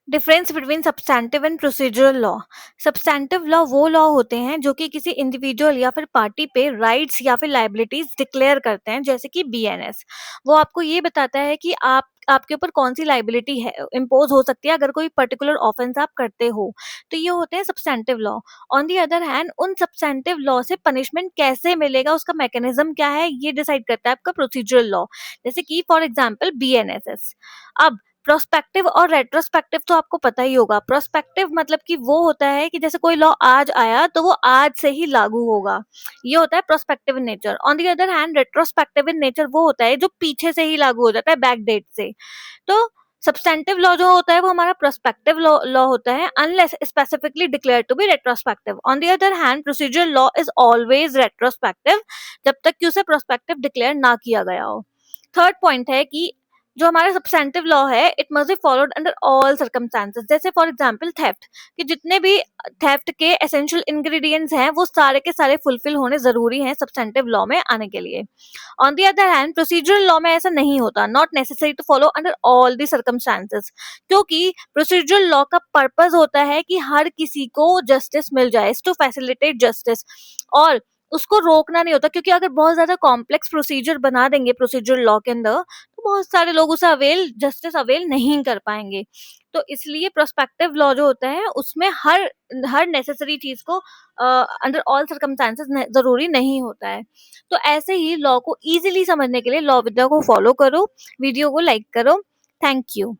Difference between substantive and procedural law. Substantive law वो law होते हैं जो कि किसी इंडिविजुअल या फिर पार्टी पे राइट्स या फिर लाइबिलिटीज डिक्लेयर करते हैं, जैसे कि बीएनएस। वो आपको ये बताता है कि आपके ऊपर कौन सी लाइबिलिटी है इम्पोज हो सकती है अगर कोई पर्टिकुलर ऑफेंस आप करते हो। तो ये होते हैं substantive law. On the other hand, उन सब्सटैंटिव लॉ से पनिशमेंट कैसे मिलेगा, उसका मैकेनिज्म क्या है, ये डिसाइड करता है आपका प्रोसीजरल लॉ, जैसे कि फॉर एग्जाम्पल बीएनएसएस। अब प्रोस्पेक्टिव और रेट्रोस्पेक्टिव तो आपको पता ही होगा। प्रोस्पेक्टिव मतलब कि वो होता है कि जैसे कोई लॉ आज आया तो वो आज से ही लागू होगा, ये होता है prospective in nature. On the other hand, retrospective in nature वो होता है जो पीछे से ही लागू हो जाता है, बैक डेट से। तो सब्सटेंटिव लॉ जो होता है वो हमारा प्रोस्पेक्टिव लॉ होता है, unless specifically declare to be retrospective. On the other hand, procedural law is always retrospective जब तक कि उसे प्रोस्पेक्टिव डिक्लेयर ना किया गया हो। थर्ड पॉइंट है कि जो हमारा सब्सटेंटिव लॉ है, it must be followed under all circumstances. जैसे फॉर एग्जांपल थेफ्ट, कि जितने भी थेफ्ट के एसेंशियल इंग्रेडिएंट्स हैं वो सारे के सारे फुलफिल होने जरूरी हैं सब्सटेंटिव लॉ में आने के लिए। On the other hand, procedural law में ऐसा नहीं होता, not necessary to follow under all the circumstances, क्योंकि प्रोसीजरल लॉ का पर्पस होता है कि हर किसी को जस्टिस मिल जाए, टू फैसिलिटेट जस्टिस, और उसको रोकना नहीं होता। क्योंकि अगर बहुत ज्यादा कॉम्प्लेक्स प्रोसीजर बना देंगे प्रोसीजरल लॉ के अंदर, तो बहुत सारे लोग उसे जस्टिस अवेल नहीं कर पाएंगे। तो इसलिए प्रोस्पेक्टिव लॉ जो होता है उसमें हर हर नेसेसरी चीज को अंडर ऑल सर्कमस्टांसेस जरूरी नहीं होता है। तो ऐसे ही लॉ को इजीली समझने के लिए लॉ विद्या को फॉलो करो, वीडियो को लाइक करो। Thank you.